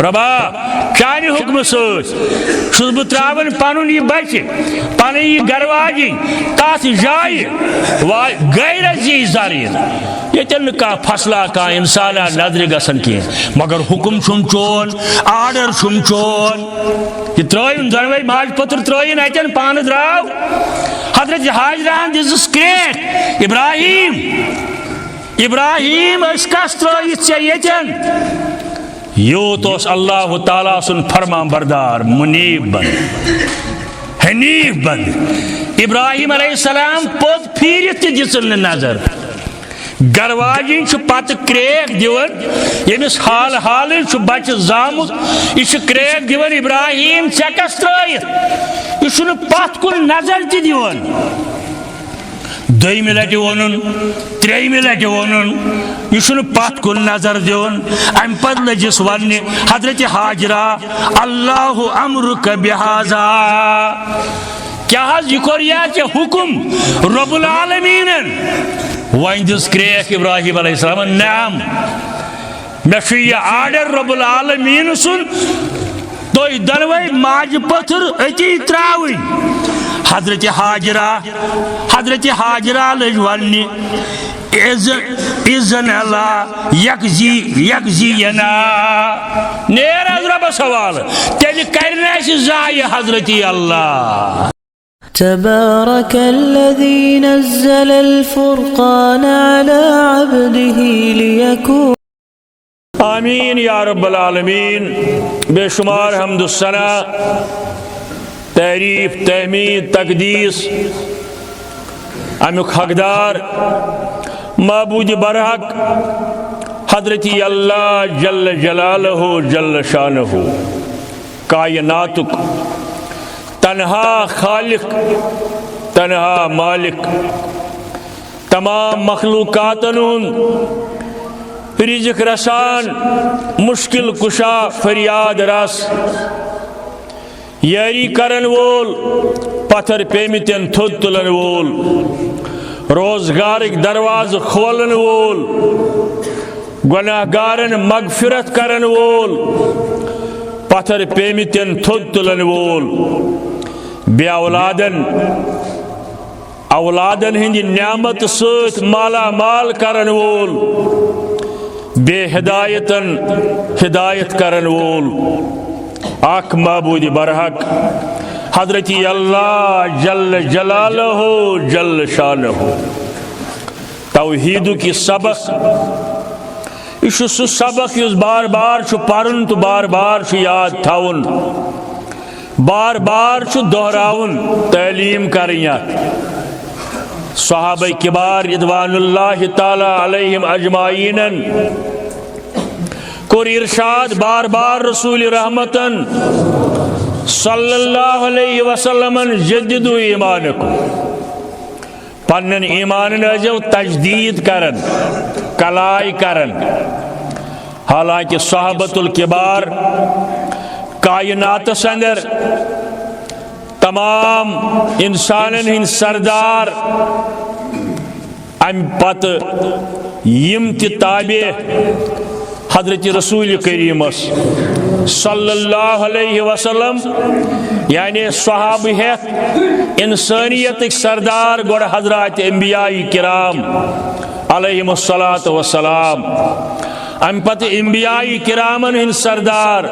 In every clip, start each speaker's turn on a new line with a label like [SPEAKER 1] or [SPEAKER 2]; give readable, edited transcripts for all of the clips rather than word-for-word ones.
[SPEAKER 1] ربا چانہ حکم سس بہ تراون پن یہ بچہ پن یہ گرواجی تات جائے غیر ذی زرعین یتن کھانا فصلہ کھانا انسانہ نظر گھن کی مگر حکم چھم چون آرڈر چھم چون یہ ترائن دونوے ماج پتر ترائن اتن پان دراو حضرت حاجران دس کریک ابراہیم اس کس ترائت یتن یوت اس اللہ تعالیٰ سن فرمان بردار منیب بند حنیف بند ابراہیم علیہ السلام پوت پھیرت دن نظر گرواجن پتہ کریک دون یمس حال حال بچہ زامت یہ کریک دون ابراہیم ٹھیک ترائت یہ پت کن نظر تہ دون دویمہ لٹہ ون تریمہ لٹہ ون یہ پت کن نظر دون ام پتہ لجس ون حضرت حاجرہ اللہ امرک بہذا کیا یہ کور یہ حکم رب العالمین ون دس کریک ابراہیم علیہ السلام نعم مے یہ آرڈر رب العالمین سن تھی دونوے ماج پتھر اتی تراؤن حضرت حاجرہ لج ون اذن اللہ یکزینا نیر از رب سوال تیل کرنے سے زائے حضرت اللہ
[SPEAKER 2] تبارك الذي نزل الفرقان على عبده ليكون
[SPEAKER 1] آمین یا رب العالمین بے شمار حمد الثنا تعریف تحمید تقدیس امیک حقدار معبود برحق حضرت اللہ جل جلالہ جل شانہ کائناتک تنہا خالق تنہا مالک تمام مخلوقاتن رزق رسان مشکل کشا فریاد رس یاری کرن وول پتھر پیمتن تھود تلن وول روزگارک دروازہ کھولن وول گناہ گارن مغفرت کرن وول پتھر پیمتن تھود تلن وول بے اولادن ہند نعمت ست مالا مال کرن وول بے ہدایتن ہدایت کرن وول اک معبود برحق حضرت اللہ جل جلالہ جل شانہ توحید کی سبق یہ سہ سبق اس بار بار پرن تو بار بار یاد تھاون بار بار دہراون تعلیم کریں صحابہ کبار رضوان اللہ تعالی علیہم اجمعین کور ارشاد بار بار رسول رحمتن صلی اللہ علیہ وسلم جددو ایمانکم پنن ایمان ازو تجدید کرن کلائی کرن حالانکہ صحابت الکبار کائنات اندر تمام انسانن ہند سردار ام پت یم تابع حضرت رسول کریم صلی اللہ علیہ وسلم یعنی صحابہ انسانیت سردار گوڑ حضرات انبیاء کرام علیہم الصلاۃ والسلام ام پتہ انبیاء کرامن ہند سردار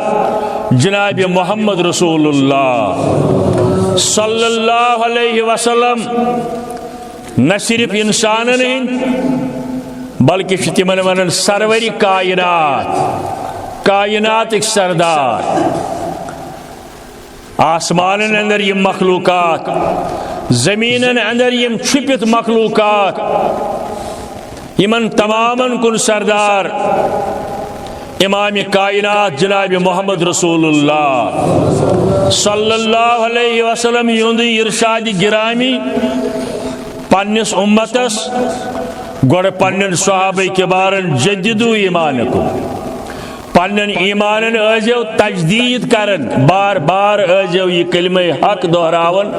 [SPEAKER 1] جناب محمد رسول اللہ صلی اللہ علیہ وسلم نہ صرف انسانن ہند بلکہ تمن ونن سروری کائنات سردار آسمانن اندر یم مخلوقات زمینن اندر یم چھپت مخلوقات یمن تمامن کن سردار امام کائنات جناب محمد رسول اللہ صلی اللہ علیہ وسلم یہند ارشاد گرامی پنس امتس گوڑ پنن صحابہ کبارن جددو ایمانکم پنن ایمانن ازیو تجدید کرن بار بار ازیو یہ کلمہ حق دہراون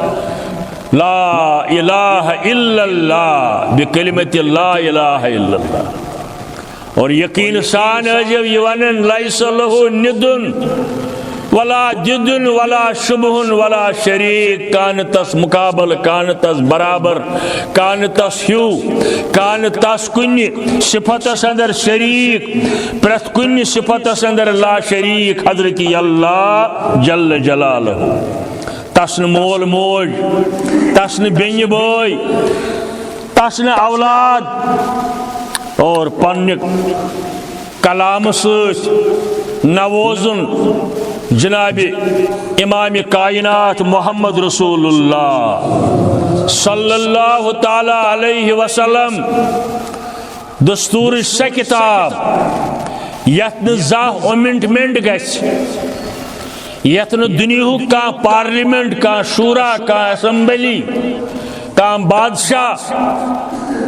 [SPEAKER 1] لا الہ الا اللہ بکلمت لا الہ الا اللہ اور یقین سان عجب یہ ونن لیس لہو ندن ولا جدن ولا شبہن ولا شریک، کان تس مقابل، کان تس برابر، کان تس ہیو، کان تس کن صفتس اندر شریک، پرت کن صفتس اندر لا شریک حضرت اللہ جل جلالہ. تسن مول موج، تسن بین بوئی، تسن اولاد، اور پنہ کلام ست نووزن جناب امام کائنات محمد رسول اللہ صلی اللہ تعالی علیہ وسلم دستور سہ کتاب یت زاہ امنڈمنٹ گژھِ، یت دنیا کا پارلیمنٹ، کا شورا، کا اسمبلی، کا بادشاہ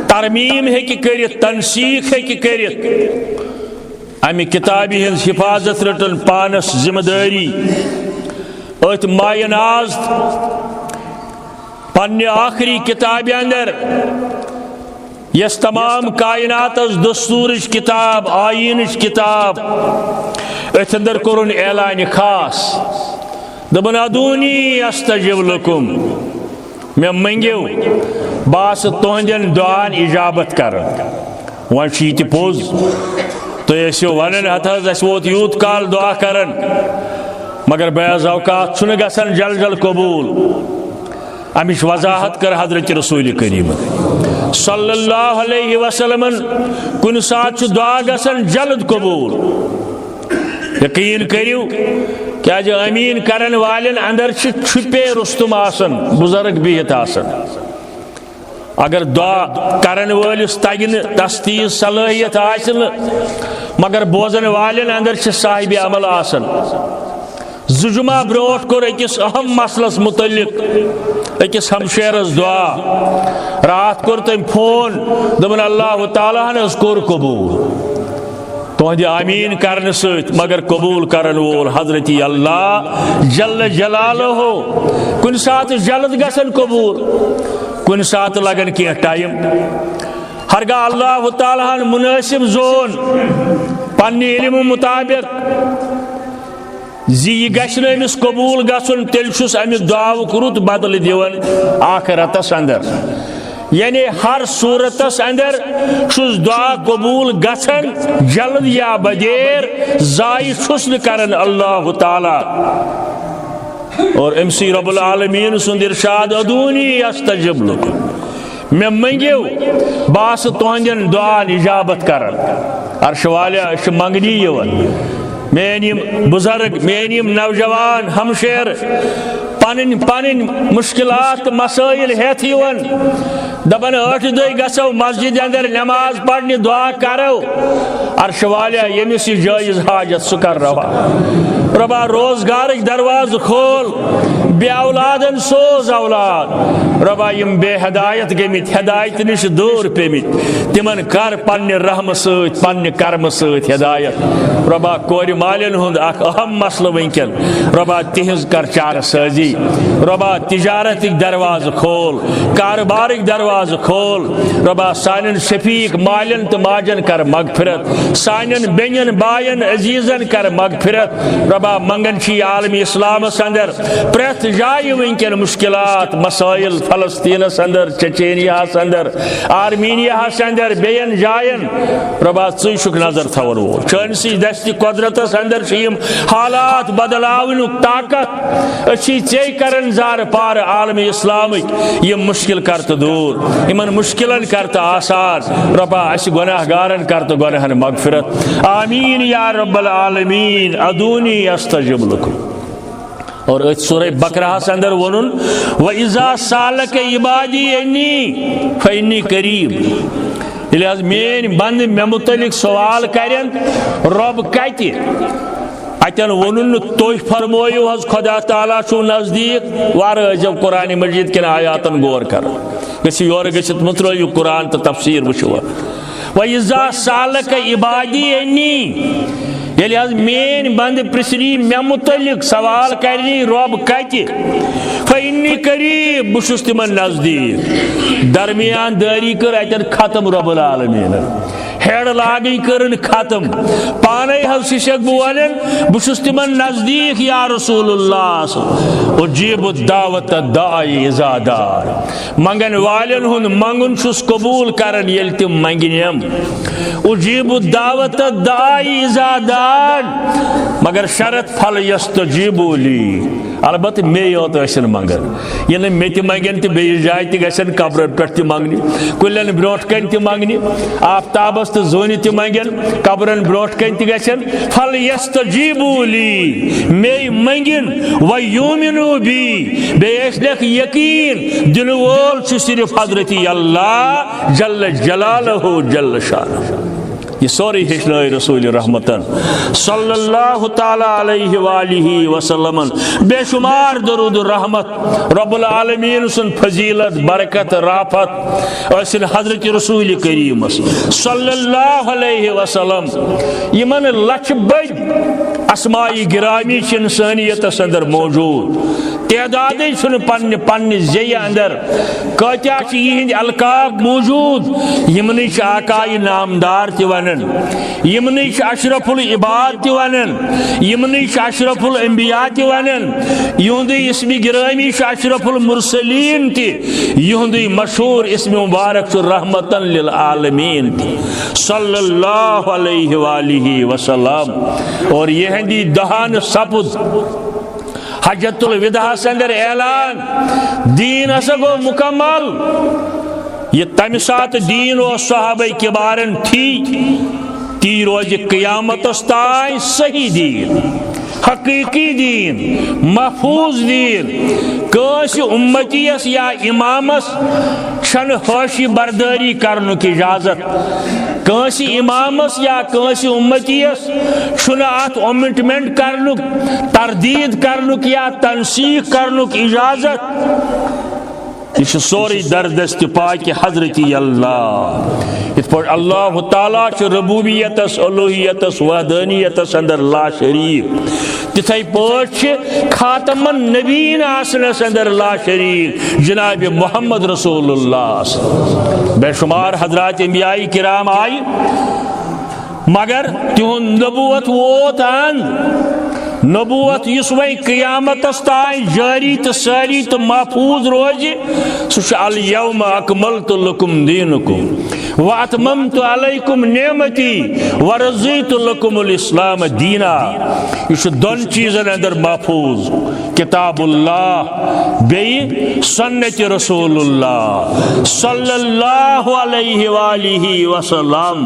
[SPEAKER 1] ترمیم ہیکہ کرت، تنسیخ ہیکہ کرت. امی کتابی ہز حفاظت رٹن پانس ذمہ داری، ات مایہ ناز پنہ آخری کتاب اندر یس تمام کائنات دستورش کتاب، آئینش کتاب، ات اندر کرن اعلان خاص دبن ادونی استجب لکم، میں منگیو باس تہندین دعان اجابت کرن. ون یہ پوز تو یسو ونن ہت اس ووت یوت کال دعا کرن مگر بعض اوقات چھن گژھان جل جل قبول. امش وضاحت کر حضرت رسول کریم صلی اللہ علیہ وسلم کن سات دعا گژھان جلد قبول. یقین کریو کیا جو امین کرن والن اندر چھپے رستم آسن، بزرگ بہت آسن. اگر دعا کرن والس تگن تستیز صلاحیت آسن مگر بوزن والن اندر صاحب عمل آسن. زجمہ بروٹ کور اکس اہم مسلس متعلق اکس ہمشیرس دعا، رات کور تم فون دپن اللہ تعالیٰ ہن کور قبول. تہندِ آمین کرن ست مگر قبول کرن وول حضرت اللہ جل جلالہ کن سات جلد گژھن قبول، کن سات لگن کی ٹائم. ہرگاہ اللہ تعالیٰ مناسب زون پنہ علم مطابق زی گژھن امس قبول گژھن، تیل چھس امس دعاوک رت بدل دیون آخرتس اندر. یعنی ہر صورتس اندر چھس دعا قبول گژھن جلد یا بدیر، ضائع چھس نہ کرن اللہ تعالی. اور امسی رب العالمین سند ارشاد ادونی استجب لکم، میں منگیو باس تہندین دعان اجابت کرن. عرش والے منگنی یون میانیم بزرگ، میانیم نوجوان ہمشیر پن پن مشکلات مسائل ہیتھ یون دپان 8 دہی گژھو مسجد اندر نماز پڑھنے دعا کرو. عرش والے یمس یہ جائز حاجت سہ کر روا. ربا روزگارک دروازہ کھول، بے اولادن سوز اولاد. ربا یم بے ہدایت گمت، ہدایت نش دور پیمت، تمن کر پنہ رحم ست پنہ کرم ست ہدایت. ربا کور مالن ہند اخ اہم مسئلہ ونکن، ربا تہذ کر چار سازی. ربا تجارتک دروازہ کھول، کاروبارک دروازہ کھول. ربا سانن شفیق مالن تو ماجن کر مغفرت، سانن بین بائن عزیزن کر مغفرت. ربا منگن چی عالمی اسلام اندر پریت جائے ونکن مشکلات مسائل، فلسطین اندر، چچینیا اندر، آرمینیا اندر، بین جائن. ربا ثک نظر تھون وول چانسی دستی قدرت اندر شیم حالات بدلاون طاقت اچھی چے کرن زار پار عالم اسلام یہ مشکل کرت دور، یمن مشکلن کرت آسان. ربا اس گناہ گارن کرت گناہن مغفرت. آمین یا رب العالمین. ادونی استجب لکم. اور سورہ بقرہ اندر ونن وَإِذَا سَأَلَكَ عِبَادِي عَنِّي فَإِنِّي قَرِيبٌ. لہذ مین بند مے متعلق سوال کرن رب کتہ اتن ونن تھی فرمویو حض خدا تعالیٰ چھو نزدیک. وار جب قرآن مجید کن آیاتن غور کر گسی یور گژھت مترو قرآن تو تفسیر وچھو. وَإِذَا سَأَلَكَ عِبَادِي عَنِّي یلی حض مین بند پرسنی مے متعلق سوال کرنی رب کتہ فإنی قریب بشس تمن نزدیک. درمیان داری کر اتن ختم رب العالمین. ہیڈ لاگی کرن ختم پانے حض شک بولن بشس تمن نزدیک یا رسول اللہ اجیب الدعوت الداعی اذا دار منگن والن ہن منگن شس قبول کرن یل تم منگنیم اجیب الدعوت الداعی اذا دار مگر شرط پھل یستجیبو لی البتہ مے یوت ٲسِن منگن ییٚلہِ مے تہِ منگن تہِ بیٚیِس جایہِ تہِ گژھن قبرن پٮ۪ٹھ تہِ منگنہِ کُلٮ۪ن برونٛٹھ کَنہِ تہِ منگنہِ آفتابس تہٕ زوٗنہِ تہِ منگن قبرن برونٛٹھ کَنہِ تہِ گژھن پھل یستجیبو لی مے منگن ویومنو بی بیٚیہِ ٲسۍنکھ یقیٖن دِنہٕ وول چھُ صرف حضرت اللہ جل جلالہ جل شانہ یہ سوری ہچنائی رسول رحمتن صلی اللہ تعالی علیہ وآلہ وسلم بے شمار درود رحمت رب العالمین سن فضیلت برکت رافت اسن حضرت رسول کریم صلی اللہ علیہ وسلم یمن لچھ بج اسمائی گرامی انسانیت اندر موجود تعداد سن پن زی اندر کتیا یہند القاب موجود یمن آقائی نامدار تہ ونن یمن اشرف العباد تہ ونن یمن اشرف الانبیاء تہ ونن یہند اسم گرامی اشرف المرسلین تہ یہند مشہور اسم مبارک رحمتا للعالمین صلی اللہ علیہ وآلہ وسلم اور یہ ہندی دہان سپد حجت الوداع اندر اعلان دین ہسا گو مکمل یہ تمہ سات دین و صحابہ کبارن تی روز قیامت تائیں صحیح دین حقیقی دین محفوظ دین کس امتیس یا امامس چھن حوشی برداری کرنک اجازت کس امامس یا کس امتیس چھن ات امنٹمنٹ کرنک تردید کرنک یا تنسیخ کرنک اجازت یہ سوری دردست پاک حضرت اللہ ات پہ اللہ تعالیٰ ربوبیتس الوہیتس وحدانیتس اندر لا شریک تتھے پہ خاتم النبیین آسنس اندر لا شریک جناب محمد رسول اللہ بے شمار حضرات انبیاء کرام آئی مگر تہن نبوت ووت نبوت اس وی قیامت تائیں جاری تو ساری تو محفوظ روز سہ الیوم اکملت لکم دینکم واتممت علیکم نعمتی ورضیت لکم الاسلام دینا یہ دون چیزن اندر محفوظ کتاب اللہ بی سنت رسول اللہ صلی اللہ علیہ وآلہ وسلم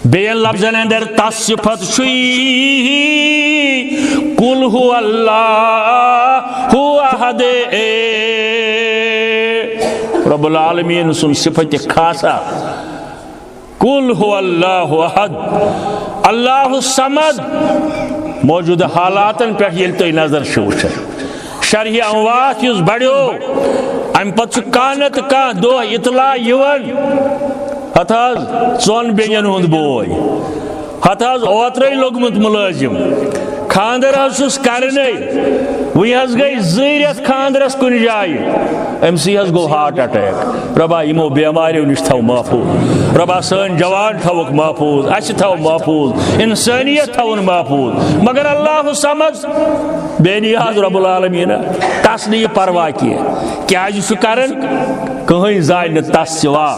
[SPEAKER 1] بین لفظن اندر تصفت شوئی قل هو اللہ هو احد رب العالمین سن صفت خاصا قل هو اللہ احد اللہ الصمد موجود حالاتن پر یلتوی نظر شوش شرح انوات یز بڑیو ام پتش کانت کا دو اطلاع یون ہتھاز ژون بیٚین ہُنٛد بوے ہتھاز اوترے لوگمُت ملٲزم خاندر حظ کرنے وی حظ گئی زیرت خاندرس کن جائے امسی حظ گو ہارٹ اٹیک ربا یمو بیماریو نش تھو محفوظ ربا سن جوان تھوک محفوظ اس تھو محفوظ انسانیت تھون محفوظ مگر اللہ سمجھ بے نیاز رب العالمین تس نے یہ پرواہ کیا جو کرن کہیں زائن تس سوا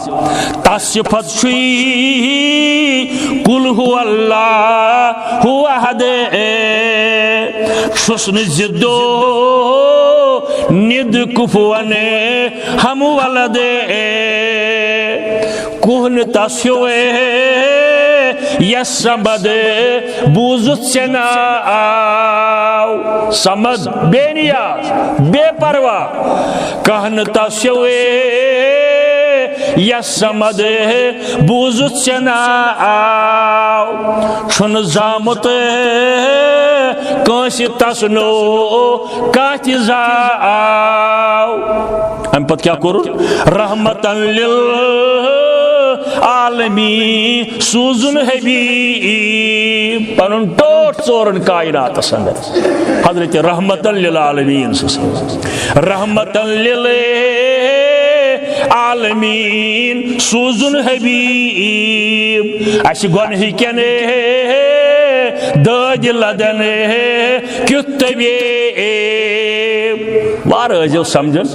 [SPEAKER 1] تس صفت شوئی قل هو اللہ هو احد شسن زدو ند کفون ہم ولد کہن تسوے یس سمد بوزت سنا آو سمد بے نیاز بے پرواہ کہن تسوے یس سمد بوزت سنا آو چھن زامت کانسی تسنو کاتی زاو ہم پت کیا کرو رحمتا للعالمین سوزن حبیب پنن ٹوٹ ژورن کائنات اندر حضرت رحمتا للعالمین رحمتا عالمین سوزن حبیب اس گنہ کن داد لدن کیت طبیب وار ٲسۍزیو سمجھن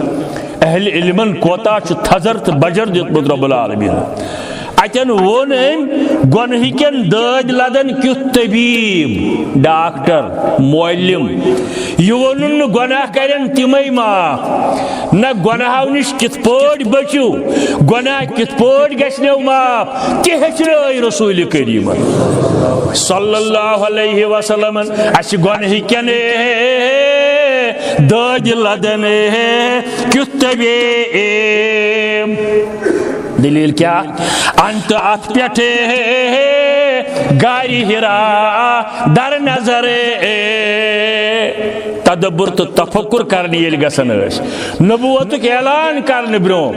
[SPEAKER 1] اہل علمن کوتا چھ تھزر تو بجر دیتمت رب العالمین اتن وون گنہ کن داد لدن کیت طبیب ڈاکٹر معلم یہ وونن گناہ کرن تمے معاف نہ گناہو نش کت پٲٹھۍ بچو گناہ کت پٲٹھۍ گژھنو معاف تہ ہیچھنٲے رسول کریم صلی اللہ علیہ وسلم اس گنہ کن داد لدن کیت طبیب دلیل کیا انت ات پٹھ گاری ہرا در نظر تدبر تو تفکر کرنے یل گسن نبوتک اعلان کرنے برو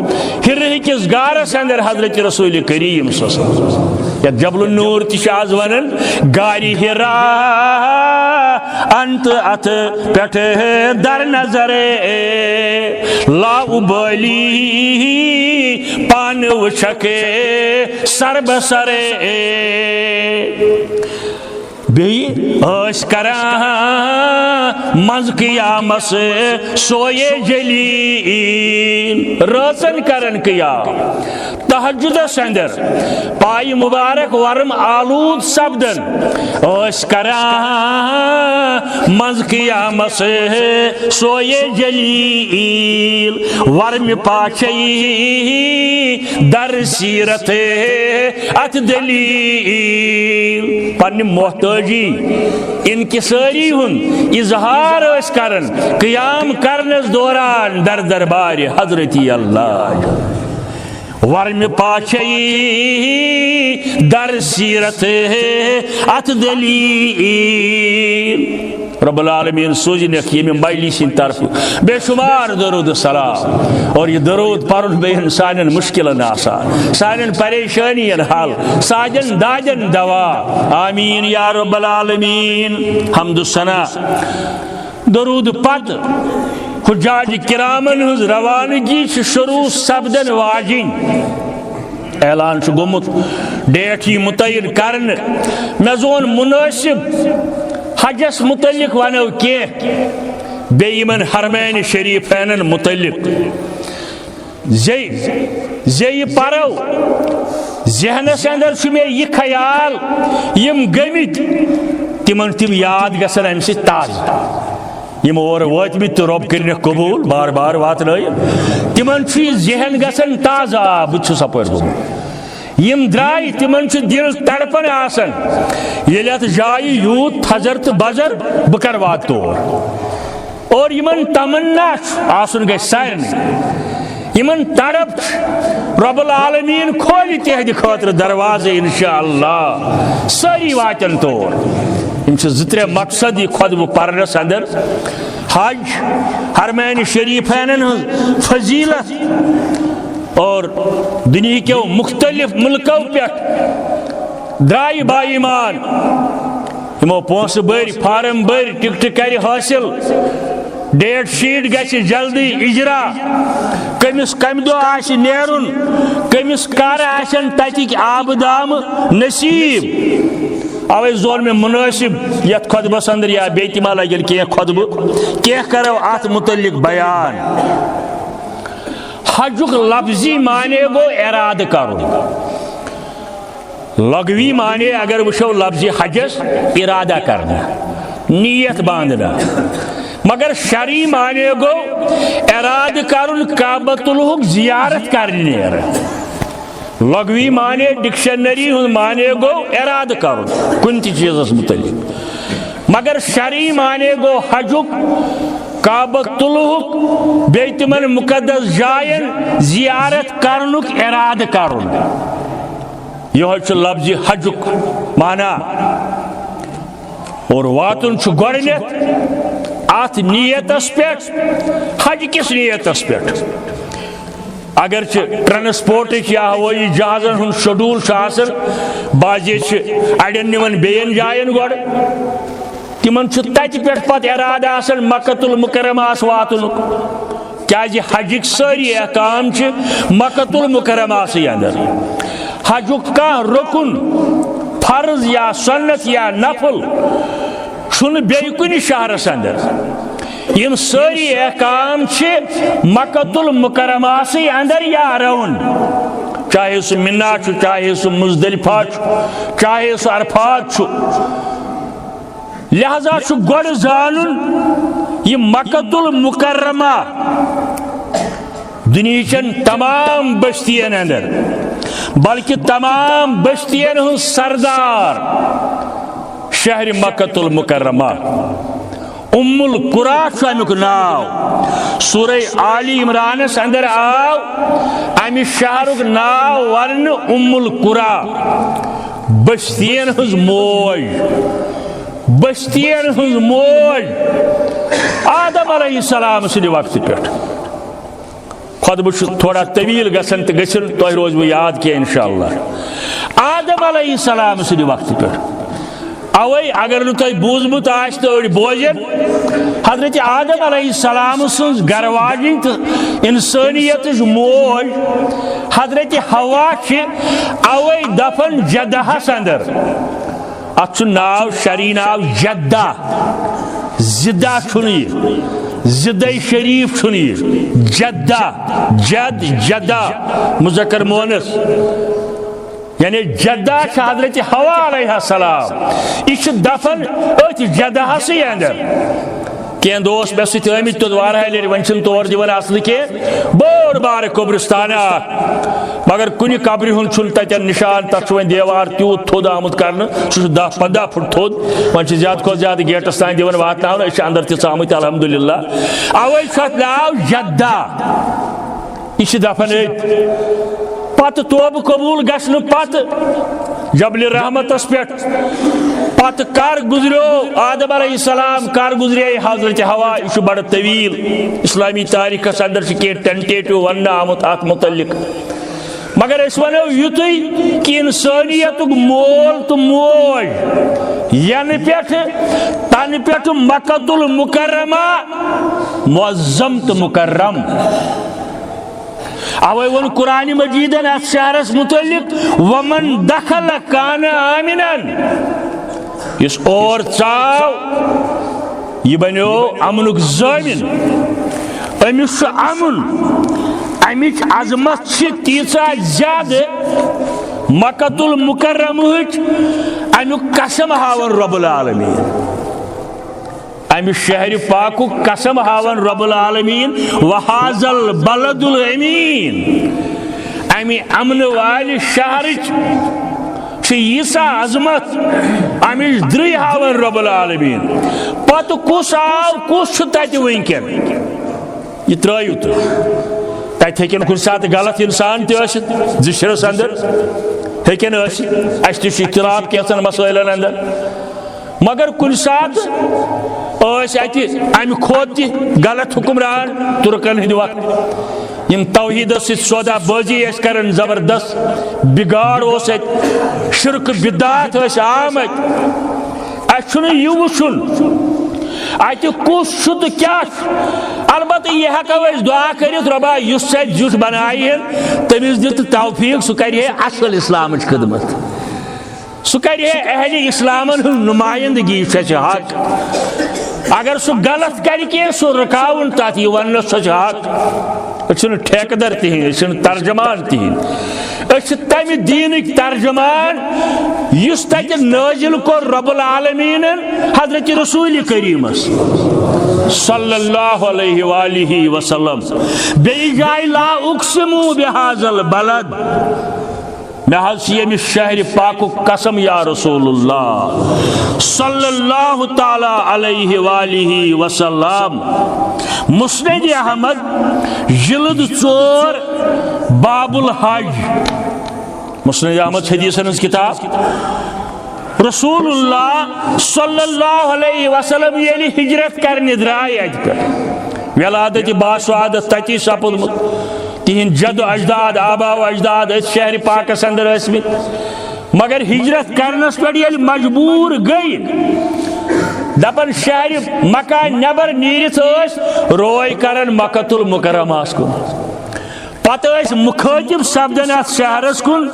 [SPEAKER 1] ہر ہکس گارس اندر حضرت رسول کریم صلی اللہ علیہ وسلم یا جبل النور تشاز ونن گاری ہرا انت ات پٹھ در نظر لا ابالی پان وچھکے سر بسر بیس کران مز قیامس سوئے جلیل رسن کرن قیام تہجد اندر پائی مبارک ورم آلود سبدن اس کران مز قیامس سوئے جلیل ورم پاچئی در سیرت ات دلیل پن محتاجی انکساری ہن اظہار اس کرن قیام کرنس دوران در دربار حضرتی اللہ ورم پاچئی در سیرت ات دلیل رب العالمین سوزن یہ مبائلی سن طرف بے شمار درود السلام اور یہ درود پرن بہن سانن مشکلن آسان سانن پریشانین حل ساجن داجن دوا آمین یا رب العالمین حمد الثنا درود پت حجاج کرامن ہز روانگی شروع سبدن واجن اعلان گومت ڈیٹ یہ متعین کرن مزون مناسب حجس متعلق ونو کی بیمن حرمین شریفین متعلق زی پرو ذہنس اندر میں یہ خیال یم گمت تمن تم یاد گسن ام سی تازہ یم اور واتمت تو رب کرن قبول بار بار واتن تمن ذہن گسن تازہ بچ سپر یم درائی تمن دل تڑپن آسن یل ات جائے یوت تھزر تو بزر بکر وات طور اور یمن تمنا آسن گئی سارن یمن تڑپ رب العالمین کھولی تہد خاطر دروازے انشاءاللہ ساری واتن طور یم زتر مقصد یہ خطب پرنس اندر حج حرمین شریفین فضیلت اور دنیا کے مختلف ملکوں پہ درائی بائیمان ہمو پونس بر فارم بر ٹکٹ کر حاصل ڈیٹ شیٹ گژھِ جلدی اجرا کمس کم دہ آسہِ نیرُن کمس کر آسن تتِک آبہٕ دام نصیب اوے زون میں مناسب یت خطبس اندر یا بیتہِ ما لگن کینٛہہ خطبہ کینٛہہ کرو ات متعلق بیان حجک لفظی معنی گو اراد کرو لغوی معنی اگر وشو لفظی حجس ارادہ کرنا نیت باندھنا مگر شرعی معنی گو اراد کرن کعبۃ اللہ زیارت کرنے لغوی معنی ڈکشنری ہن معنی گو اراد کرن کن تی چیزس متعلق مگر شرعی معنی گو حجک کعبۃ اللہ بیتمن مقدس جائن زیارت کرنک اراد کرن یہ لفظ حجک مانا اور واتن گۄڈنیتھ ات نیتس پہ حج کس نیتس پہ اگر ٹرانسپورٹ یا ہوئی جہازن ہن شیڈول بازی اڑین نوان بیین جائن گوڑ تمن تت پہ پتہ ارادہ آسان مکۃ المکرمہ واتن کیازِ حجک ساری احکام مکۃ المکرمہ سی اندر حجک کا رکن فرض یا سنت یا نفل چھُنہٕ بیٚیہِ کُنہِ شہرس اندر یم ساری احکام مکۃ المکرمہ سی اندر یا رون چاہے سہ منا چاہے سہ مزدلفہ چاہے سہ عرفات لہذا گۄڈٕ زانُن یہ مکۃ المکرمہ دنیچن تمام بستین اندر بلکہ تمام بستین ہن سردار شہر مکۃ المکرمہ ام القرا امیک ناو سورہ آل عمرانس اندر آو امہ شہرک ناو ون ام القرا بستین ہز موج بستین ہز موج آدم علیہ السلام سند وقت پہ خطبہ تھوڑا طویل گژھن تو گژھن تہ روز بہ یاد کی انشاءاللہ آدم علیہ السلام سند وقت پہ اوے اگر تہ بوزمت آس تو بوزن حضرت آدم علیہ السلام سن گھر واجن تو انسانیت موج حضرت حوا اوے دفن جدہس اندر ات ناو شرعی ناو جدہ زدہ چھ زدہ شریف چھ جدہ جد جدہ مذکر مونس یعنی جدہ حضرت حوا علیہ السلام یہ دفن ات جدہ سی اندر کی دوست مے ست آمت تو وارہ لر ون تور دان اصل کی بوڑ بار قبرستان مگر کن قبر ہند چھ تتن نشان تک ون دیوار تیوت تھود آمت کرنے سہ 10-15 فٹ تھود ون زیادہ کھت زیادہ گیٹس تان دان واتن اندر تمت الحمدللہ اوے چھ ناو جدہ یہ دفن پتہ توبہ قبول گھن پتہ جبل رحمتس پہ پتہ کر گزریو آدم علیہ السلام کر گزرے حضرت حوا یہ بڑا طویل اسلامی تاریخس اندر کی ٹینٹیٹو ون آمت ات متعلق مگر اس ونو یتھی کہ انسانیت مول تو موج ین پہ تن پہ مکۃ المکرمہ معظم تو مکرم اوے ون قرآن مجیدن ات شہرس متعلق ومن دخل کان آمنا اس اور چاو یہ بنو امنک زامن امس امن امچ عظمت تیسا زیادہ مکۃ المکرمہ امیک قسم ہاون رب العالمین امہ شہر پاک قسم ہاون رب العالمین وحاذ البلد الامین امہ امن وال شہر یسا عظمت امچ دری ہاون رب العالمین پتہ کس آو کس تت ونکن یہ ترایو تو تت ہیکن کن سات غلط انسان تہ زشرس اندر ہیکن اس اختلاف کیسن مسائلن اندر مگر کن سات امہ کھوت غلط حکمران ترکن ہند وقت یم توحید سودا بازی کرن زبردست بگاڑ شرک بدعات آمت اچھن یہ وچن ات کس تو کیا البتہ یہ ہیکو دعا کرت ربا اس زیٹھ بنائی تمس دت توفیق سہ کر اصل اسلام خدمت سہ کر اہل اسلام نمائندگی حق اگر سہ غلط کر کے سہ رکاون تات یہ ون سہ حق چھ ٹھیکدر تہن ترجمان تہن تمہ دینک ترجمان اس تت نازل کور رب العالمین حضرت رسول کریم صلی اللہ علیہ وآلہ وسلم بی جائے لا اقسم بہذا البلد میں حسیم شہر پاک قسم یا رسول اللہ صلی اللہ تعالی علیہ وآلہ وسلم مسند احمد جلد 4 باب الحج مسند احمد حدیث ہنز کتاب رسول اللہ صلی اللہ علیہ وسلم یلی ہجرت کرنے درائے ات پہ ولادت باسعادت تتی سپدمت تہن جد و اجداد آبا و اجداد اس شہر پاکس اندر اسمت مگر ہجرت کرنس پہ یل مجبور گئی دپن شہر مکہ نبر نیرت روی کرن مکۃ المکرمہ کن پتہ مخاطب سپدن ات شہرس کن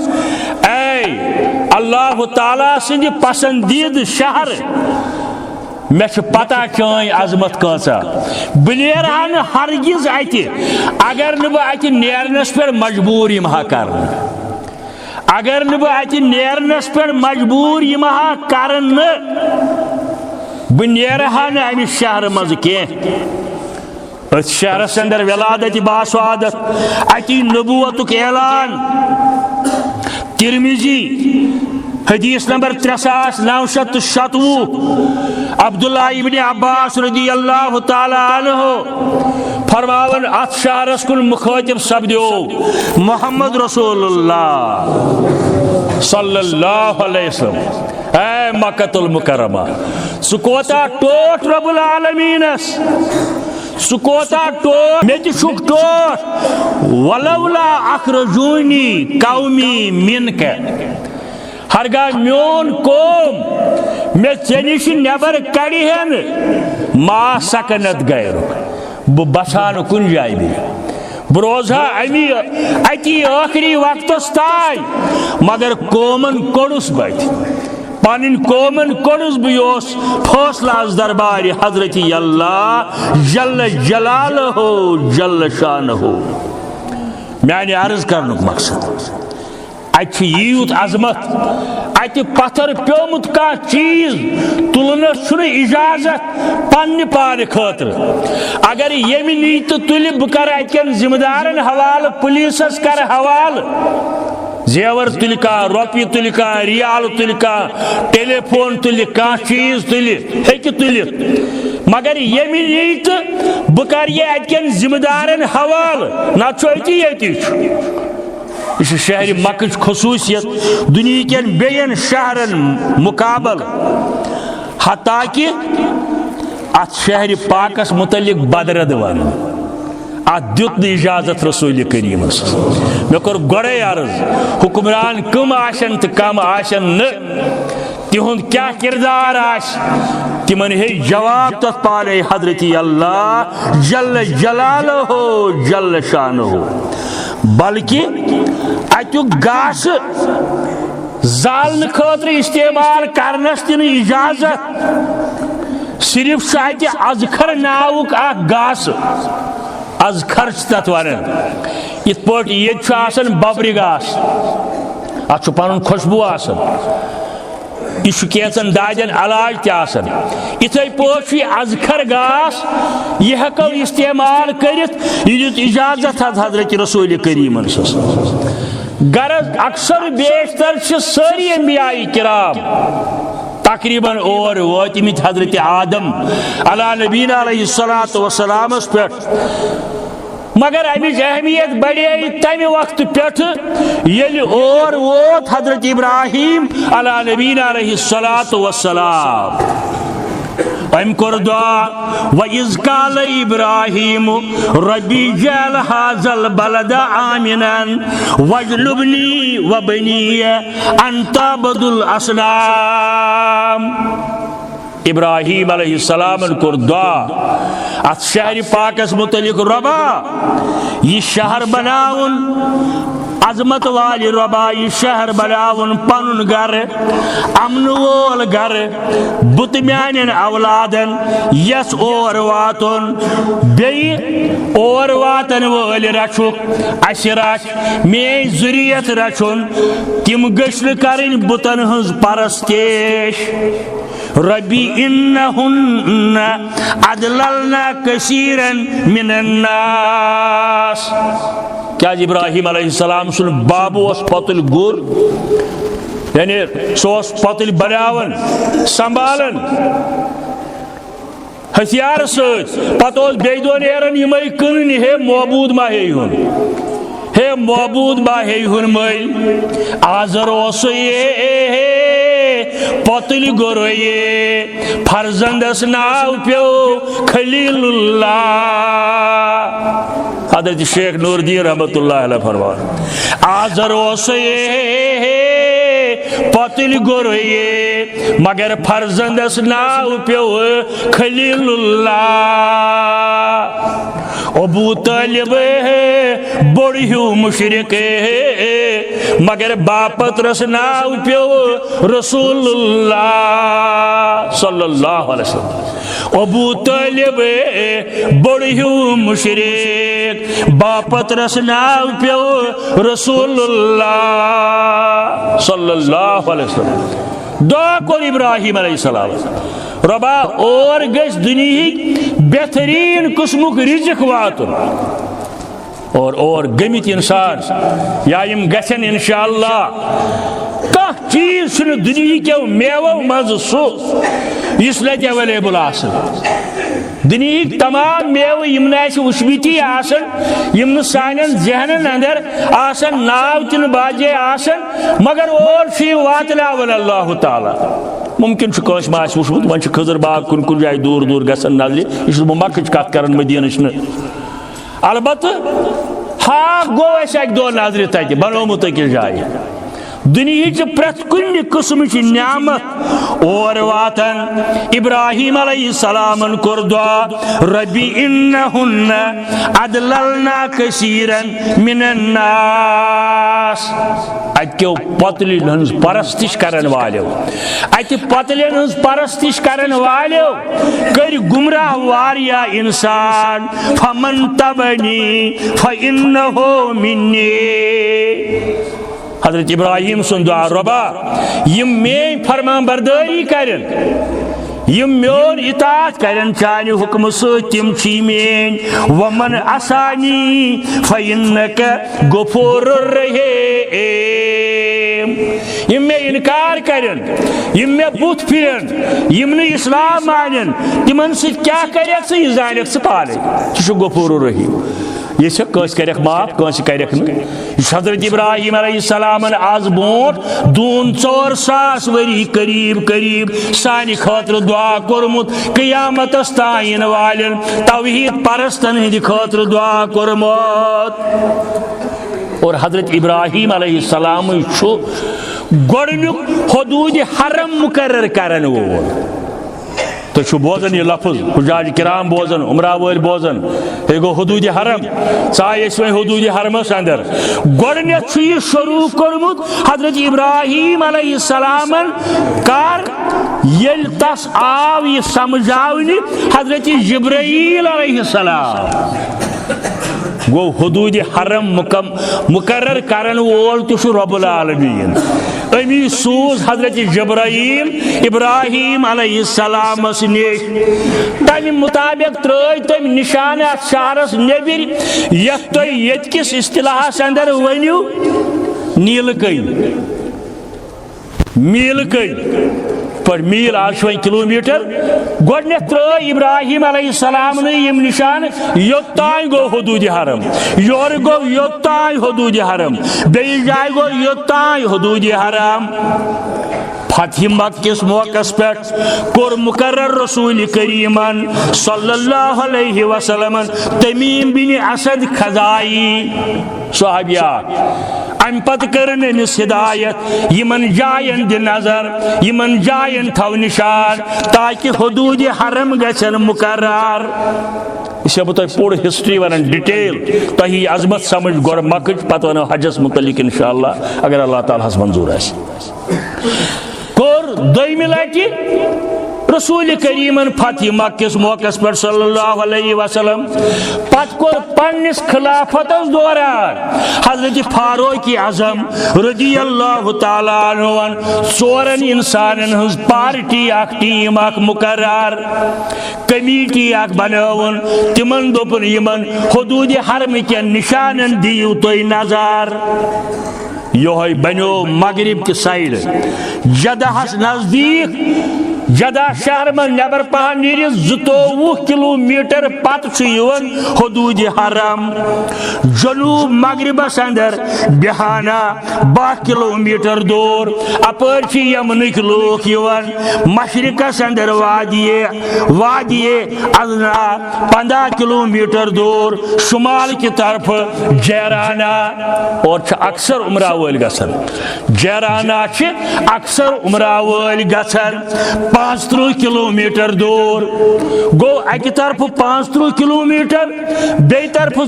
[SPEAKER 1] اے اللہ تعالیٰ سند پسندید شہر مے پتہ چٲنۍ عظمت کۭژاہ بہٕ نیرہا نہٕ ہرگز اتہِ اگر نہٕ بہٕ اتہِ نیرنس پٮ۪ٹھ مجبوٗر یِمہٕ کرنہٕ اگر نہٕ بہٕ اتہِ نیرنس پٮ۪ٹھ مجبوٗر یِمہٕ کرنہٕ بہٕ نیرہا نہٕ امہِ شہرٕ منٛزٕ کینٛہہ أتھۍ شہرس اندر ولادت باسوادت اتی نبوتک اعلان ترمذی حدیث نمبر 3997 عبداللہ ابن عباس رضی اللہ تعالی عنہ فرماون ات شہرس کن مخاطب سپدیو محمد رسول اللہ صلی اللہ علیہ وسلم اے مکۃ المکرمہ سہ کوتاہ ٹوٹھ رب العالمینس سہ کوتاہ ٹوٹھ مے تہِ چھُکھ ٹوٹھ ولولا اخرجونی قومی منک ہرگاہ میون قوم مے ژے نش نبر کڑہن ما سکنت غیرک بہ بسا نہٕ کُنہِ جایہِ بیٚیہِ بہ روزہا اتی ٲخری وقتس تام مگر قومن کوٚڑُس بہٕ اتہِ پنن قومن کوٚڑُس بہٕ یہِ اوس فٲصلہٕ از دربارِ حضرت اللہ جل جلالہ جل شانہ میانہِ عرض کرنُک مقصد اتہ یوت عظمت اتہ پتھر پیومت کانٛہہ چیز تلنس چھُنہٕ اجازت پننہِ پانہٕ خٲطرٕ اگر ییٚمہِ نی تہٕ تُلہِ بہٕ کرٕ اتکٮ۪ن ذمہٕ دارن حوالہٕ پولیسس کرٕ حوالہٕ زیور تُلہِ کانٛہہ رۄپیہِ تُلہِ کانٛہہ ریال تُلہِ کانٛہہ ٹیلی فون تُلہِ کانٛہہ چیز تُلہِ ہیٚکہِ تُلِتھ مگر ییٚمہِ نی تہٕ بہٕ کرٕ یہِ اتکٮ۪ن ذمہٕ دارن حوالہٕ نتہٕ چھُ أتی ییٚتی چھُ یہ شہر مکٕچ خصوصیت دنیا کین بیین شہرن مقابل حتیٰ کہ ات شہر پاکس متعلق بدرد ون ات دیت اجازت رسول کریم مے کور گوڑے عرض حکمران کم آشن تو کم آشن تہند کیا کردار آش تمن ہے جواب تت پانے حضرت اللہ جل جلالہ جل شانہ بلکہ اتیک گاس زالن خاطر استعمال کرنس تن اجازت صرف اتہ ازخر ناوک اخ گاس ازخر تت ونان ات پٲٹھۍ ییٚتہِ چھُ آسان ببرِ گاس اتھ چھُ پنُن خوشبو آسان یہ کینچن دادین علاج تہ اتھے پٲٹھۍ یہ ازخر گاس یہ ہیکو استعمال کرت یہ دیت اجازت حضرت رسول کریم غرض اکثر بیشتر ساری انبیاء کرام تقریباً اور واتمت حضرت آدم علی نبینا علیہ الصلوۃ والسلام پہ مگر امچ اہمیت بڑھے تمہ وقت پہ یل اور ووت حضرت ابراہیم علی نبینا علیہ الصلوۃ والسلام ام کور دعا وَإِذْ قَالَ إِبْرَاهِيمُ رَبِّ اجْعَلْ هَذَا الْبَلَدَ آمِنًا وَاجْنُبْنِي وَبَنِيَّ أَن تَعْبُدُوا الْأَصْنَامَ ابراہیم علیہ السلام کور دعا ات شہر پاکس متعلق ربا یہ شہر بناون عظمت والی ربا یہ شہر بناون پنن گھر امن وول گھر بت میانن اولادن یس اور واتن بی اور واتن وول رچھک اس رچ میری ذریت رچھن تم گشن کرن بتن ہز پرستیش ربی انہن ادللنا کثیرا من الناس کیا ابراہیم علیہ السلام سن بابو اس پتل گر یعنی سوس پتل بناون سنبھالن ہتھیار ست پتہ بیدو نیرن یمے کن ہے معبود ما ہے ہن ہے معبود ما ہے ہن مل آزر اوس پتل گروئے فرزندس ناو پیو خلیل اللہ حضرت شیخ نور الدین رحمت اللہ علیہ فرمان آزر اوس پتل گوری مگر فرزندس ناو پیو خلیل اللہ ابو طالب بڑ ہیو مشرک مگر باپترس ناو پیو رسول اللہ صلی اللہ علیہ وسلم ابو طالب بڑ ہیو مشرک باپترس ناو پیو رسول اللہ صلی اللہ علیہ وسلم دعا کر ابراہیم علیہ السلام ربا اور گس دنیا بہترین قسمک رزق واتن اور گمت انسان یا یم گھن انشاءاللہ کھانا چیز دنیا کیو میوو مز سو اس لٹ ایویلیبل آسن دنیا تمام میوہ یم وشبتی آسن یم سانن ذہنن اندر آسن ناو تن باجے آسن مگر اور فی واتلاون اللہ تعالی ممکن کس ما وچمت ون خضر باغ کن کن جائے دور دور گھن نظر یہ مکچ کت کر مدینچ البتہ ہاں گو اس اک دو نظر تک بنومت اکس جائے دنیا پریت کن قسم نعمت اور واتن ابراہیم علیہ السلام کور دعا ربی انہن ادللنا کثیرا من الناس اتو پتلین ہنز پرستش کرن والیو ات پتلین ہنز پرستش کرن والیو کر گمراہ واریا انسان فمن تبنی فانہو منی حضرت ابراہیم سن دعا ربا یم میں فرمان برداری کرن یم میون اطاعت کرن چانہ حکم ستم چھی مین ومن اسانی فینک غفور الرحیم یم میں انکار کرن یم میں بت پھرن یم نے اسلام مانن تمن ست کیا کریک ثہ یہ زانک ثہ پانے یہ غفور الرحیم یہ کس کرک معاف کس کرک حضرت ابراہیم علیہ السلام آز برونٹ 200,000 وری قریب قریب سانہ خاطر دعا کورمت قیامت تائین والن توحید پرستن ہند خاطر دعا کورمت اور حضرت ابراہیم علیہ السلام گۄڈنیُک حدود حرم مقرر کرن وول تو بوزن یہ لفظ حجاج کرام بوزن عمرہ ول بوزن یہ گو حدود حرم ثائے اس میں حدود حرمس اندر گۄڈنیتھ یہ شروع کورمت حضرت ابراہیم علیہ السلام کار یل تس آو یہ سمجھاونہ حضرت جبرائیل علیہ السلام گو حدود حرم مقرر کرن وول تو رب العالمین امی سوز حضرت جبرائیل ابراہیم علیہ السلام نش تمہ مطابق ترٲے تم نشان ات شہرس نبر یت تھی یت کس اصطلاحس اندر ونیو نیل کئی میل کئی پر میل آج کلومیٹر گۄڈنیتھ ترٲے ابراہیم علیہ السلام نے یم نشان یوتان گو حدود حرم یور گو یوتان حدود حرم بیس جائے گو یوتان حدود حرم فتح مکہ کس موقع پہ کور مقرر رسول کریمن صلی اللہ علیہ وسلم تمیم بن اسد خزائی صحابیات ام پتہ کرن امس ہدایت یمن جائن دی نظر یمن جائن تھو نشان تاکہ حدود حرم گژھن مقرر اس بہ پور ہسٹری ونان ڈیٹیل تھی عظمت سمجھ گۄڈٕ مکہ پتہ ونو حجس متعلق انشاءاللہ اگر اللہ تعالیٰ ہس منظور آسہِ کور دویمہ لٹہ رسول کریمن فتح مکہ کس موقع پر صلی اللہ علیہ وسلم پت کور پنس خلافت دوران حضرت فاروق اعظم رضی اللہ تعالیٰ عنہ ژورن انسانن ہز پارٹی اخ ٹیم اخ مقرر کمیٹی اخ بناون تمن دوپن یمن حدود حرم کین نشانن دیو تھی نظر یہ بنو مغرب کی سائڈ جدہس نزدیک جدہ شہر من نبر پہ نیری 22 کلومیٹر پتہ حدود حرم جنوب مغربس اندر بہانا 12 کلومیٹر دور اپر یمنک لوک مشرقس اندر وادی ادنا 15 کلومیٹر دور شمال کی طرف جیرانہ اور اکثر عمرہ ول گسن جیرانہ اکثر عمرہ ول گسن 35 کلومیٹر دور گو اک طرف 35 کلومیٹر بی طرف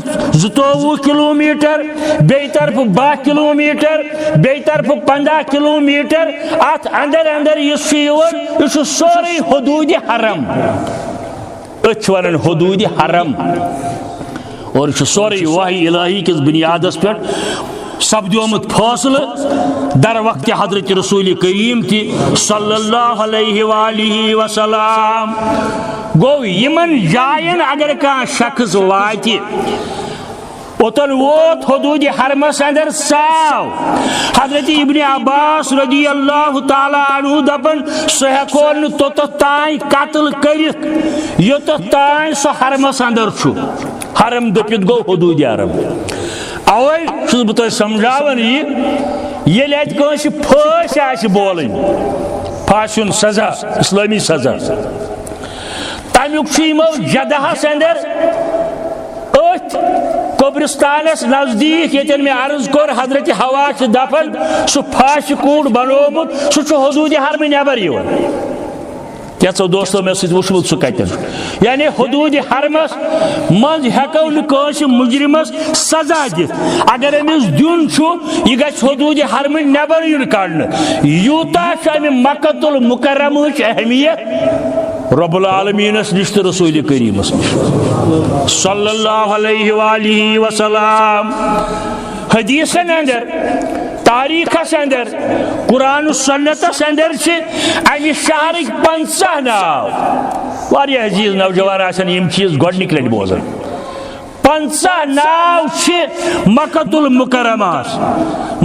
[SPEAKER 1] 22 کلومیٹر بی طرف 12 کلومیٹر بی طرف 15 کلومیٹر ات اندر یہ سوری حدود حرم ون حدود حرم اور سوری وحی الہی کس بنیادس پہ سپدیومت فاصلہ در وقت حضرت رسول کریم تھی صلی اللہ علیہ وآلہ وسلم گو یمن جائن اگر کان شخص واتی اوتن ووت حدود حرمس اندر ساو حضرت ابن عباس رضی اللہ تعالی عنہ دپن سہ ہیکون توتت تائیں قتل کرت یوتت تائیں سہ حرمس اندر چھو حرم دپت گو حدود حرم اوے چھس بہ تہ سمجھاون یل ات کانس پھٲسۍ آسہِ بولٕنۍ پھاسُن سزا اسلامی سزا تمیُک چھُ یِمو جدہس اندر أتھۍ قبرستانس نزدیک یتن میں عرض کور حضرت ہوا دفن سہ پھاسہِ کوٗڑ بنومُت سہ چھُ حدود حرمہِ نٮ۪بر یِوان کیٛاہ دوستو مےٚ سۭتۍ وٕچھمُت سُہ کتٮ۪ن یعنی حدود حرمس منٛز ہٮ۪کو نہٕ کٲنٛسہِ مُجرمس سزا دِتھ اگر أمِس دیُن چھُ یہِ گژھِ حدود حرمہٕ نٮ۪بر یُن کڑنہٕ یوٗتاہ چھُ امہِ مکۃ المکرمہٕچ اہمیت رب العالمینس نش تہٕ رسول کریمس نش صلی اللہ علیہ وآلہ وسلم حدیثن اندر تاریخس اندر قرآن و سنتس اندر امہ شہرک 50 ناو واریاہ عزیز نوجوان آسن یم چیز گۄڈنِکۍ لٹہِ بوزان 50 ناو مکۃ المکرمس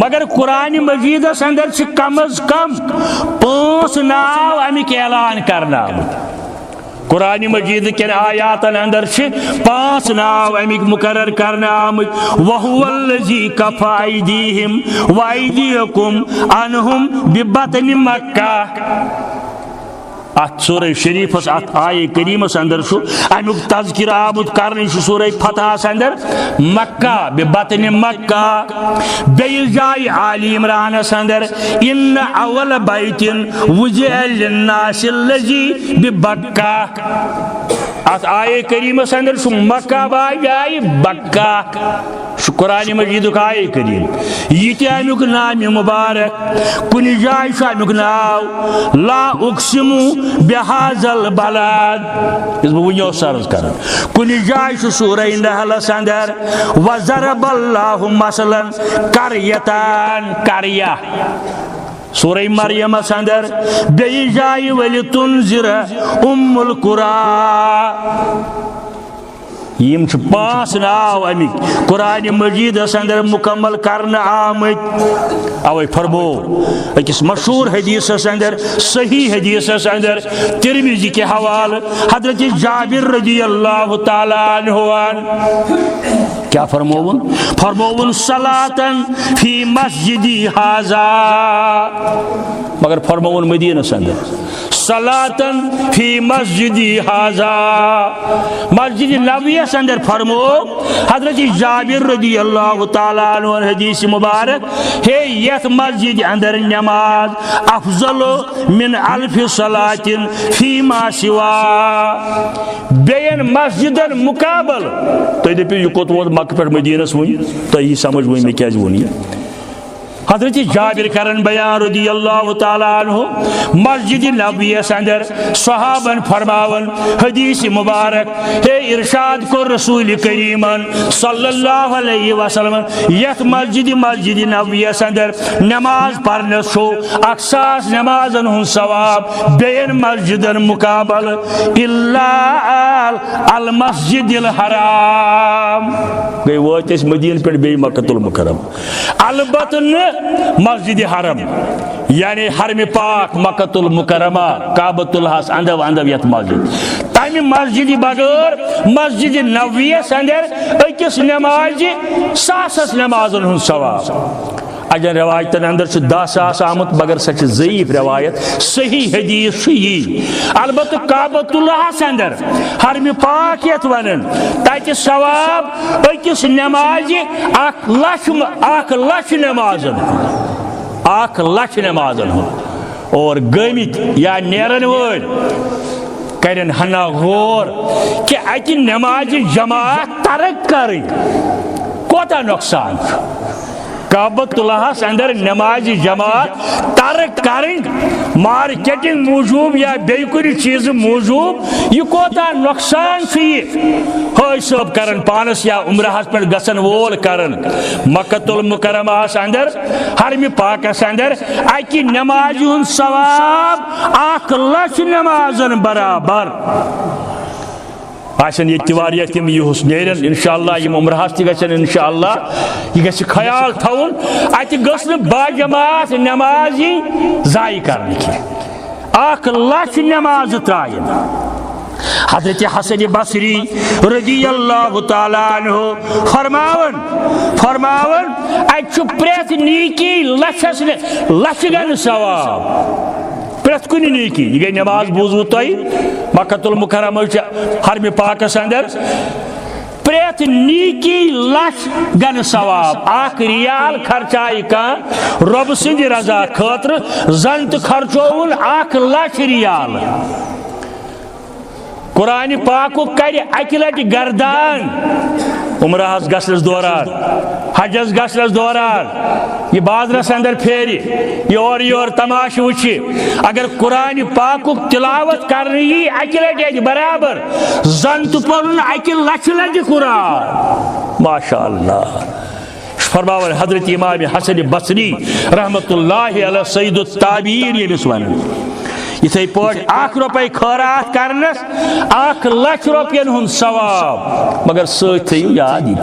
[SPEAKER 1] مگر قرآن مجیدس اندر کم از کم 5 ناو امک اعلان کرنا آمت قرآن مجید کن آیاتن اندر 5 ناو امک مقرر کرنا آمت وَهُوَ الَّذِي كَفَّ أَيْدِيهِمْ وَأَيْدِيَكُمْ عَنْهُمْ بِبَطْنِ مَكَّةَ ات سورہ شریفس ات آیہ کریمس اندر امیک تذکرہ آمت کرنے سورہ فتح اندر مکہ ببطن مکہ بیس جائے آل عمرانس اندر ان اول بیت وضع للناس الذی ببکہ ات آیہ کریمس اندر مکہ جائے بکہ قرآن مجید آیہ کریم یہ امیک نام مبارک کن جائے امیک ناو لا اقسم بهذا البلد اس بونیو سرز کرن کن جائے سورہ نحلس اندر وضرب اللہ مثلا قریتان قریہ سورہ مریم اندر بی جائے ولتنذر ام القرى یم 5 ناو امک قرآن مجید اندر مکمل کرنا آمت اوے فرمو اکس مشہور حدیث اندر صحیح حدیث اندر ترمذی کے حوالہ حضرت جابر رضی اللہ تعالی عنہ کیا فرمون صلاۃً فی مسجدی ھذا مگر فرمون مدینہ اندر صلاۃً فی مسجدی ھذا مسجد نبوی اندر فرمو حضرت جابر رضی اللہ تعالیٰ عنہ حدیث مبارک ہے یت مسجد اندر نماز افضل من 1000 صلاة فیما سوا بین مسجدن مقابل تو دپیو یہ کوت ووت مکہ پہ مدینس ون تو یہ سمجھ ون میں کیا ون حضرت جابر کرن بیان رضی اللہ تعالیٰ عنہ مسجد نبوی اندر صحابن فرماون حدیث مبارک ہے ارشاد کو رسول کریمن صلی اللہ علیہ وسلم یت مسجد نبوی اندر نماز پڑھنے چھو اکساس نمازن ہن ثواب بین مسجدن مقابل الا المسجد الحرام گئی وات اس مدینہ پہ بی مکۃ المکرم البتہ مسجد حرم یعنی حرم پاک مکۃ المکرمہ کعبۃ اللہ اندو اندو یت مسجد تمہ مسجد بغیر مسجد نبویس اندر اکس نماز ساسس نمازن ہند ثواب اجن روایتن اندر 10,000 آمت مگر سچ ضعیف روایت صحیح حدیث یہ البتہ کعبۃ اللہ اندر حرم پاک یت ونن تتہ ثواب اکس نماز 1,00,000 نمازن 1,00,000 نمازن اور گمت یا نیرن ول کرن ہنا غور کہ اتہ نماز جماعت ترک کریں کوتا نقصان کعبۃ اللہ اندر نماز جماعت ترک کریں مارکیٹنگ موجود یا بی کن چیز موجود یہ کوتا نقصان ہائی صاحب کرن پانس یا عمرہ پہ گسن وول کرن مکۃ المکرمہ اندر حرم پاک اندر اکہ نماز ہند ثواب 1,00,000 نمازن برابر آسن یہ تیواریہ تم یہ نیرن انشاءاللہ یم عمرہس تہ گژھن انشاءاللہ یہ گژھِ خیال تھاون اتہ گژھِ نہٕ باجماعت نماز ضائع کرنہ کینٛہہ 1,00,000 نماز ترائن حضرت حسن بصری رضی اللہ تعالیٰ عنہ فرماون اتھ پریت نیکی لچھ گن ثواب پریت کن نیکی یہ گئی نماز بوزو تھی مکۃ المکرمہ حرم پاکس اندر پریت نیکی 1,00,000 گن ثواب 1 ریال خرچائی کان رب سند رضا خاطر زن تو خرچون 1,00,000 ریال قرآن پاک کر اکہ لٹہ گردان عمرہس گھنس دوران حجس گھنس دوران یہ بازرس اندر پھیری یہ یور تماش وچھی اگر قرآن پاک تلاوت کرنے یہ اکہ لٹہ برابر زن تو پڑھن 1,00,000 لٹہ قرآن ماشاء اللہ فرماون حضرت امام حسن بصری رحمت اللہ علیہ سید التابعین یمس ونن اتھے پاٹ 1 روپے خیرات کرنس 1,00,000 روپین ہند ثواب مگر ست تھو یاد یہ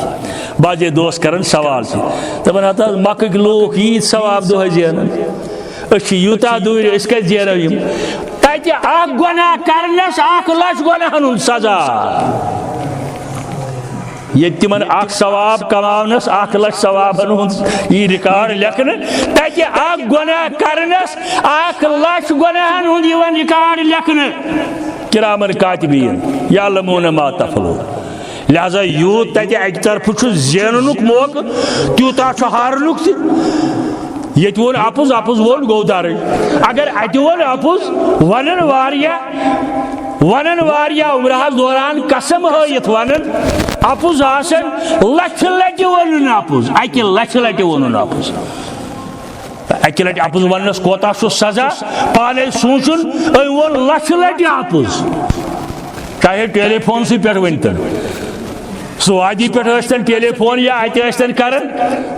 [SPEAKER 1] باجے دوست کرن سوال سے دپان ہتا مکک لوگ یہ ثواب دہ زینن اس یوتا دور اس کے زینو یم تتہ اخ گناہ کرنس 1,00,000 گناہن ہند سزا یہ تمن اخ ثواب کماونس 1,00,000 ثوابن ہند یہ ریکارڈ لکھن تتہ اخ گناہ کرنس 1,00,000 گناہن ہند یہ ریکارڈ لکھن کرامن کاتبین یعلمون ما تفعلون لہذا یوت تتہ اکہ طرف زیننک موقع تیوتا ہارنک یہ ون اپز ون گو دار اگر اتہ ون اپز ونن واریاہ عمرہس دوران قسم ہائت ونن اپز آسن 1,00,000 لٹہ ونن اپز 1,00,000 لٹہ ونن اپز 1,00,000 لٹہ اپز ونس کوتا سزا پانے سوچن ون 1,00,000 لٹہ اپز چاہے ٹیلی فون سی پہ ونتن سوادی پہ ٹیلی فون یا اتن کرن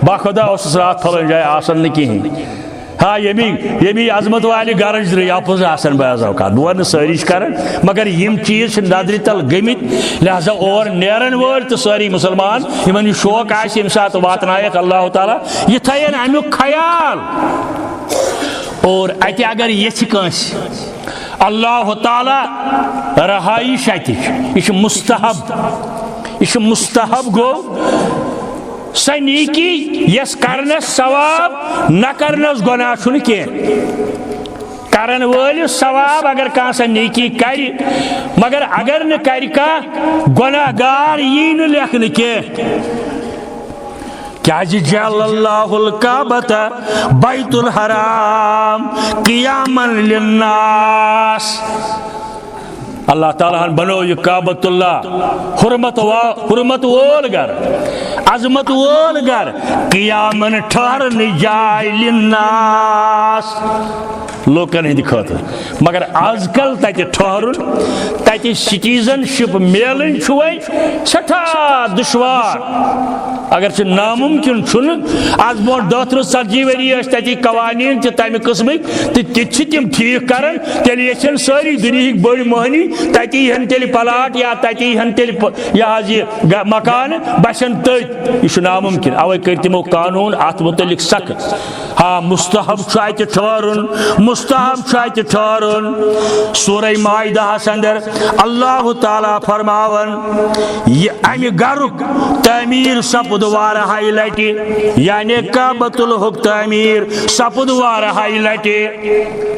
[SPEAKER 1] باخدا اس رات پھلن جائے آسن نہ کہین ہاں یمی عظمت والے گرج دری اپز آسن بعض اوقات بہ ساری کرن مگر یم چیز نظر تل گمت لہذا اور نیرن ول تو ساری مسلمان یمن شوق آس یم سات واتنائک اللہ تعالیٰ یہ تھین امیک خیال اور اتہ اگر یھ کنس اللہ تعالیٰ رہائش اتھ یہ مستحب گو سہ نیکی یس کرنس ثواب نہ کرنس گناہ چھن کی کرن ول ثواب اگر کان سہ نیکی کر مگر اگر نہ کر کان گناہ گار یہ نہ لکھن کی جعل اللہ الکعبۃ بیت الحرام قیاما للناس اللہ تعالیٰ بنو یہ کعبۃ اللہ حرمت وول گر عظمت وول گر قیامن ٹھہرن جائے للناس لوکن ہند خاطر مگر آز کل تتہ ٹھہرن تتہ سٹیزن شپ میلن سٹھا دشوار اگر چھ ناممکن چھن آز برو 10-40 ؤری تتہ قوانین تمہ قسمک تو تم ٹھیک کران تیل یچن ساری دنہک بڑ مہنی تتہ ہن تیل پلاٹ یا تتہ ہن تیل یہ مکان بسن تت یہ ناممکن اوے کر تمو قانون ات متعلق سخت ہاں مستحب اتہ ٹھہرن مستحب اتہ ٹھہرن سورہ مائدہ اندر اللہ تعالیٰ فرماون یہ امہ گرک تعمیر سپد وارہائی لٹہ یعنی کعبۃ الحق تعمیر سپد وارہائی لٹہ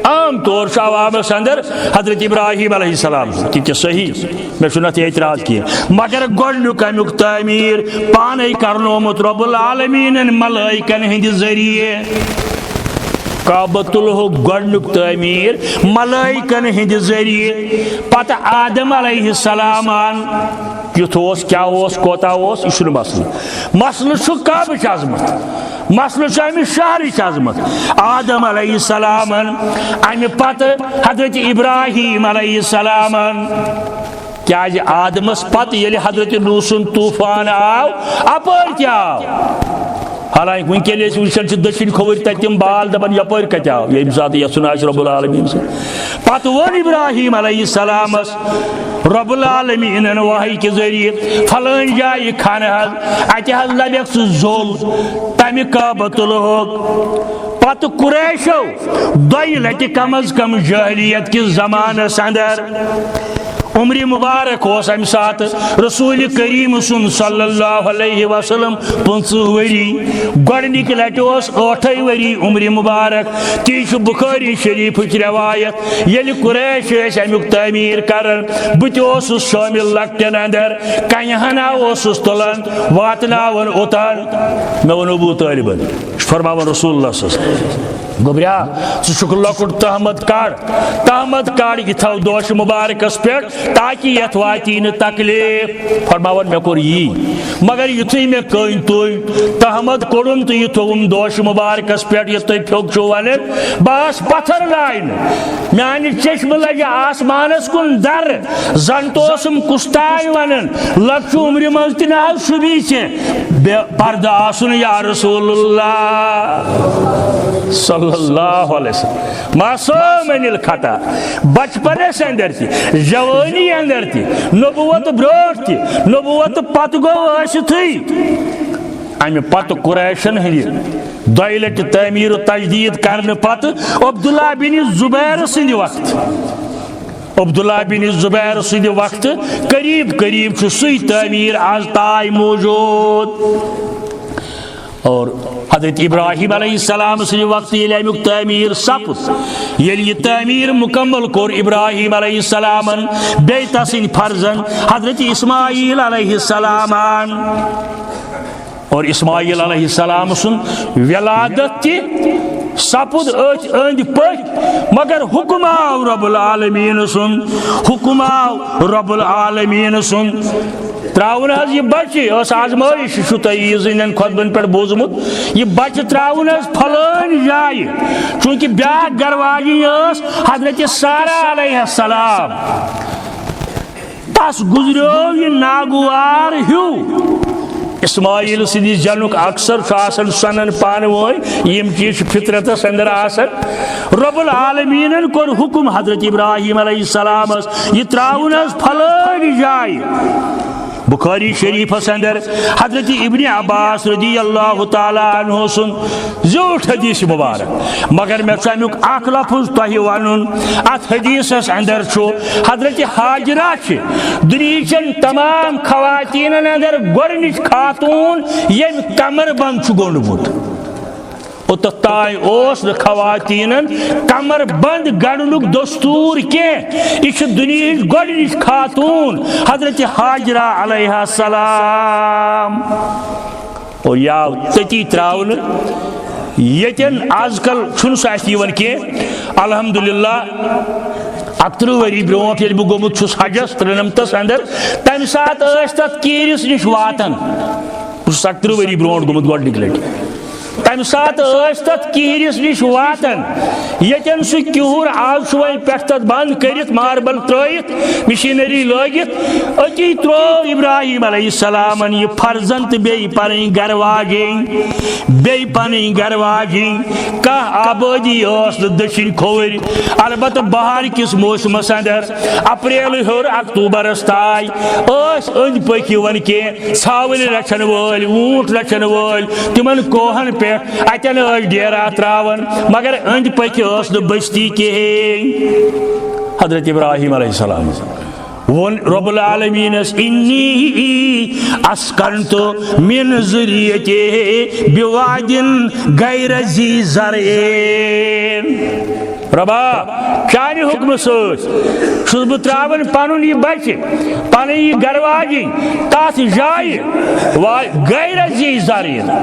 [SPEAKER 1] عام طور سے عوامس اندر حضرت ابراہیم علیہ السلام کہ صحیح میں سنت اعتراض کیا مگر گۄڈنیُک امیُک تعمیر پانے کرنومت رب العالمین ملائکن ہند ذریعے کعبۃ الحق گۄڈنیُک تعمیر ملائکن ہند ذریعے پتہ آدم علیہ السلام کیُتھ اوس کیا اوس کوتاہ اوس یہ چھُنہٕ مسئلہ چھُ کعبٕچ عظمت مسئلہ چھُ امہِ شہرٕچ عظمت آدم علیہ السلام امہ پتہ حضرت ابراہیم علیہ السلام کیاز آدمس پتہ ییٚلہِ حضرت نوح سُنٛد طوفان آو اپٲرۍ تہِ آو حالانکہ ونکن وچان دچھن کھوور تم بال دپان یپر کت آو یم سات یسن آس رب العالمین پتہ ون ابراہیم علیہ السلام رب العالمین وحی کے ذریعے فلان جائے کھانا اتہ حض لبیک سہ زول تمہ کعبۃ الحق پتہ قریشو دۄیہِ لٹہ کم از کم جاہلیت کس زمانس اندر عمر مبارک اس ام سات رسول کریم صلی اللہ علیہ وسلم 50 وری گۄڈنِکہِ لٹہِ اوس 8 وری عمر مبارک تی چھُ بخاری شریفٕچ روایت ییٚلہِ قریش ٲسۍ امیُک تعمیٖر کران بہٕ تہِ اوسُس شٲمِل لۄکٹٮ۪ن اندر کنہِ ہنا اوسُس تُلان واتناوان اوٚتان مےٚ ووٚن ابوٗ طالبن فرماوان رسول اللہ صلی اللہ علیہ وسلم گوبریا ژٕ چھُکھ لۄکُٹ تہمت کڑ یہِ تھاو دوش مبارکس پٮ۪ٹھ تاکہ یتھ واتی نہٕ تکلیف فرماون مےٚ کوٚر یی مگر یُتھُے مےٚ کٔنۍ تُج تہمت کوٚڑُم تہٕ یہِ تھوٚوُم دوش مبارکس پٮ۪ٹھ یتھ تُہۍ پھیوٚک چھُو ونان بہٕ آس پتھر لاینہٕ میانہِ چشمہٕ لگہِ آسمانس کُن در زن تہِ اوسُم کُستاے ونان لۄکچہِ عمرِ منٛز تہِ نہ حظ شوٗبی ژےٚ پردٕ آسُن یا رسول اللہ صلی اللہ علیہ وسلم معصوم عن الخطا بچپنس اندر تہ جوانی اندر تہ نبوت برونٹھ تہ نبوت پتہ گو ٲسِتھٕے امہ پتہ قریشن ہندِ 2 لٹہِ تعمیٖر و تجدید کرنے پتہ عبداللہ بن زبیر سند وقت قریب قریب سُے تعمیٖر آز تام موجود اور حضرت ابراہیم علیہ السلام سند وقت ییٚلہِ امیُک تعمیٖر سپُد ییٚلہِ یہ تعمیٖر مکمل کوٚر ابراہیم علیہ السلام بیٚیہِ تسٕنٛدۍ فرزن حضرت اسماعیل علیہ السلام اور اسماعیل علیہ السلام سُنٛد ولادت تہِ سپُد أتھۍ أنٛدۍ پٔکۍ مگر حکم آو رب العالمین سُنٛد تراؤن حض یہ بچہ اس آزمائش چھو تھی زین خطبن پہ بوزمت یہ بچہ تراؤن حض پھلان جائے چونکہ بیاکھ گھر واجی اس حضرت سارہ علیہ السلام تس گزریو یہ ناگوار ہیو اسماعیل سندی جنک اکثر سنن پان وٲنۍ یم چیز فطرتس اندر آسن رب العالمین کور حکم حضرت ابراہیم علیہ السلام یہ تراؤن حض پھلان جائے بخاری شریفس اندر حضرت ابن عباس رضی اللہ تعالی عنہ سن زیوٹھ حدیث مبارک مگر میں امیک اخ لفظ تہ ون ات حدیثس اندر حضرت حاجرہ دنیچن تمام خواتین اندر گۄڈنِچ خاتون یم کمر بند گوٚنڈمُت اوٚتتھ اوس نہٕ خواتینن کمر بند گڑنُک دستور کینٛہہ یہ دنیاہٕچ گۄڈنِچ خاتون حضرت حاجرہ علیہ السلام اور یہ آو تتی تراؤنہٕ ییٚتٮ۪ن آز کل چھُنہٕ سُہ اَسہِ یِوان کینٛہہ الحمدللہ 31 ؤری برونٛٹھ ییٚلہِ بہٕ گوٚمُت چھُس حجس 93 اندر تمہِ ساتہٕ ٲسۍ تتھ کیٖرِس نِش واتان بہٕ چھُس 31 ؤری برونٛٹھ گوٚمُت گۄڈنِکہِ لٹہِ تمہ سات تت کہرس نش واتن یتن سہ کہر آز وی پہ تت بند کرت ماربل ترت مشینری لگت اتی ترو ابراہیم علیہ السلام یہ فرزن تو بی پن گر واجن بی پن گر واجن کھانا آبادی دچن کھور البتہ بہار کس موسمس اندر اپریل ہور اکتوبرس تائ اند پک کی ژھاول رچن ول اونٹ رچن ول تمن کوہن پہ اتن ڈیرا تراون مگر اند پک بستی کہین حضرت ابراہیم علیہ السلام ون رب العالمین انی اسکنت من ذریتی بواد غیر ذی زرع ربا چانہ حکم سس بہ تراون پن یہ بچہ پن یہ گرواجی تات جائے غیر ذی زرع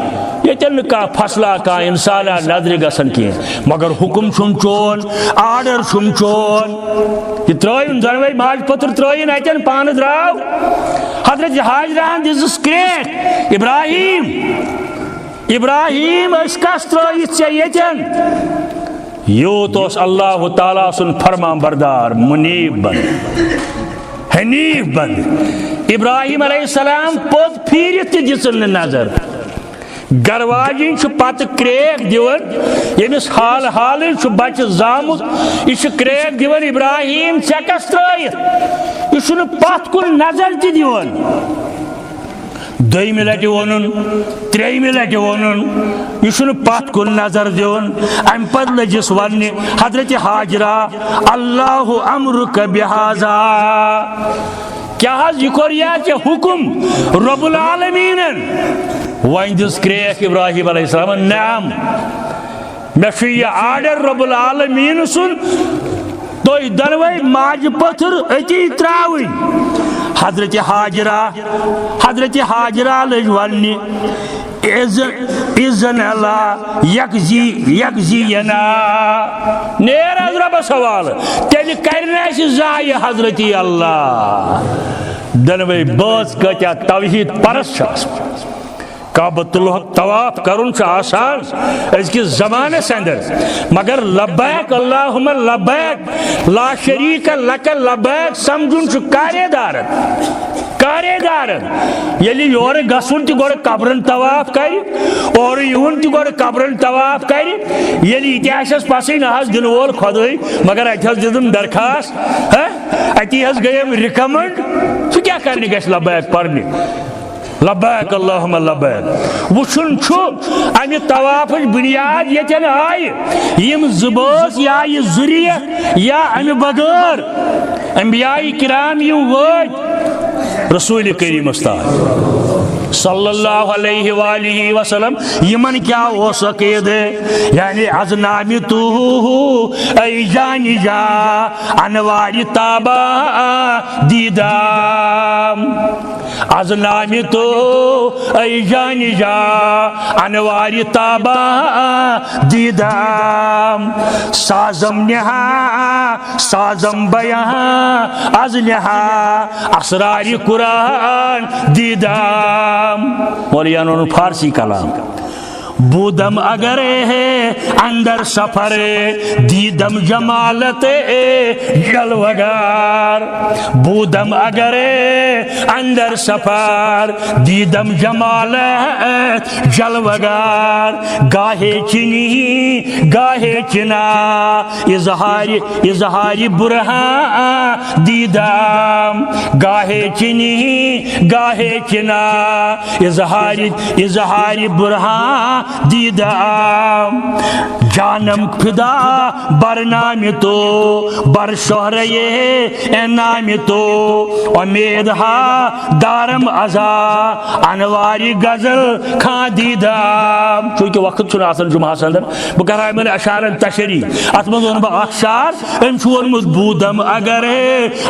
[SPEAKER 1] یتن کا فصلہ کا انسانہ نظر گسن کی مگر حکم چھن چون آرڈر چھن چون یہ ترائن دنوی ماج پتر ترائن اتن پان دراو حضرت حاجران دس کریک ابراہیم اس کس ترائیت چیتن یوت اس اللہ تعالیٰ سن فرمان بردار منیب بند حنیف بند ابراہیم علیہ السلام پوت پھیرت دسن نظر گرواجی پتہ کریک دون یمس حال حال بچہ زامت یہ کریک دون ابراہیم ٹھیک ترائت یہ پت کن نظر تہ دون دویمہ لٹہ ونن تریمہ لٹہ ونن یہ پت کن نظر دون ام پتہ لجس ون حضرت حاجرہ اللہ امرک بہذا کیا یہ کور یہ حکم رب العالمین ون دس کریک ابراہیم علیہ السلام نعم مے یہ آرڈر رب العالمین سن تھی دنوی ماج پتھر اتی تراؤن حضرت حاجرہ لج ون اذن اللہ یکزینا نیر از رب سوال تیل کرنا ضائع حضرت اللہ دنوی باز کتیا توحید پرست کعبۃ اللہ طواف کرن آسان ازکس زمانس اندر مگر لبیک اللہم لبیک لا شریک لک لبیک سمجھن کارے دارن یلی یور گسن تہ گوڑ قبرن طواف کر اور یون تہ گوڑ قبرن طواف کر یلی اتہاس پسے نہ دن وول خدائی مگر ات دن درخواست اتی گیم ریکمنڈ سہ کیا کرنے گھس لبیک پڑھنے لبیک اللہم لبیک وچھن چھو امی طواف بنیاد یتن آئی یم زبوس یا یہ ذریعہ یا امی بغیر انبیاء کرام یم ووت رسول کریم استاد صلی اللہ علیہ وآلہ وسلم یمن کیا ہو سکید یعنی از نامی تو ای جانی جا انواری تابا دیدام از نامی تو ای جانی جا انواری تابا دیدام سازم نہا سازم بیان از نہا اسراری قرآن دیدام مولیانوں نے فارسی کلام بودم اگر ہے اندر سفر دیدم جمالت جلوگار بودم اگر اندر سفر دیدم جمالت جلوگار گاہے چنی گاہے چنا اظہاری برہان دیدم گاہے چنی گاہے چنا اظہاری برہان دیدام جانم فدا بر نام تو بر شہرے نام تو امید ہا دارم ازا انواری غزل کھان دیدام چونکہ وقت چھنا آسان جمعہ اندر بہ کرا من اشار تشری ات من ون بہ اخشار ام چھون بودم اگر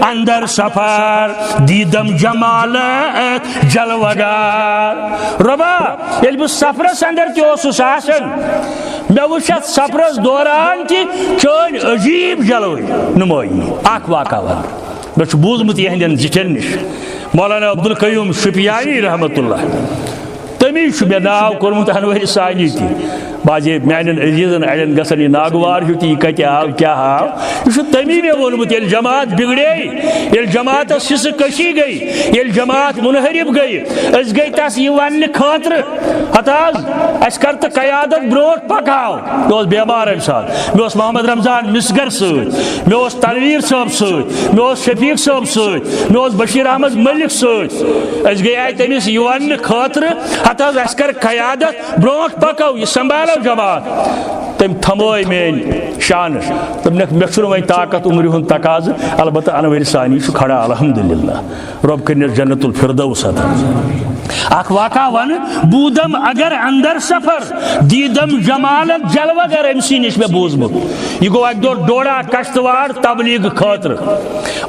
[SPEAKER 1] اندر سفر دیدم جمالت جلوگار ربا یل بہ سفرس اندر تہ آسان مے وچ سفرس دوران تہ چون عجیب جلوی نمائی اخ واقعہ ون مے بوزمت یہندین زٹھن نش مولانا عبدالقیوم شپیانی رحمت اللہ تمی مے ناو کورمت انور ثانی تہ باجے میانن عزیزن اڑین گژھن یہ ناگوار ہیو تہ یہ کتہ آو کیا آو یہ تمی مے وونمت یل جماعت بگڑے یل جماعت حصہ کشی گئی یل جماعت منحرف گئی اس گئی تس یہ ون خاطر ہتاز اس کر تو قیادت بروٹ پکاو مے بیمار ام سات مے محمد رمضان مسگر ست مے تنویر صاحب ست مے شفیق صاحب ست مے بشیر احمد ملک ست اس گئی آئی تمس یہ ون خاطر ہتاز اس کر قیادت بروٹ پکو یہ سنبھالو جماعت تم تھموئی مین شان تم مے وی طاقت عمر ہند تقاض البتہ انور ثانی کھڑا الحمدللہ رب کرنس جنت الفردوس عطا اخ واقع ون بودم اگر اندر سفر دیدم جمالت جلوہ گر امسی نش میں بوزمت یہ گو اک دور ڈوڑا کشتوار تبلیغ خاطر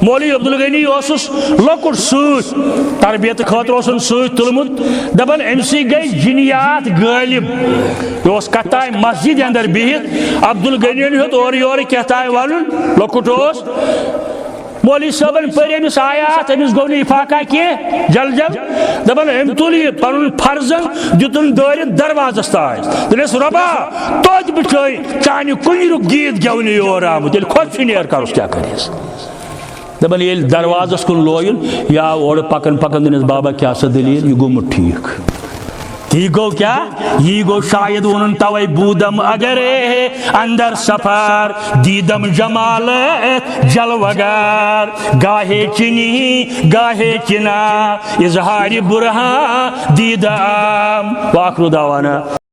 [SPEAKER 1] مولوی عبدالغنی اوسس لکٹ ست تربیت خاطر اوسن ست تلمت دپان امسی گئی جنیات غالب یہ اس کتائے مسجد اندر بہت عبدالغنی ہت اور یور کہتائے ون لکٹ اس مولوی صاحبن پر امس آیات امس گو افاقہ کی جل جل دپان ام تل یہ پن فرضن دتن دورت دروازس تاج دس ربا توت بچھائی چانہ کنجرک گیت گیونی یور آمت یل خود شنیر کرس کیا کریس دپان یل دروازس کن لوین یا اور پکن پکن دنس بابا کیا سا دلیل یہ گومت ٹھیک یہ گو کیا یہ گو شاید انہوں توئی بودم اگر اندر سفر دیدم جمالت جلوگر گاہے چنی گاہے چنا اظہار برہاں دیدم واخر دعوانا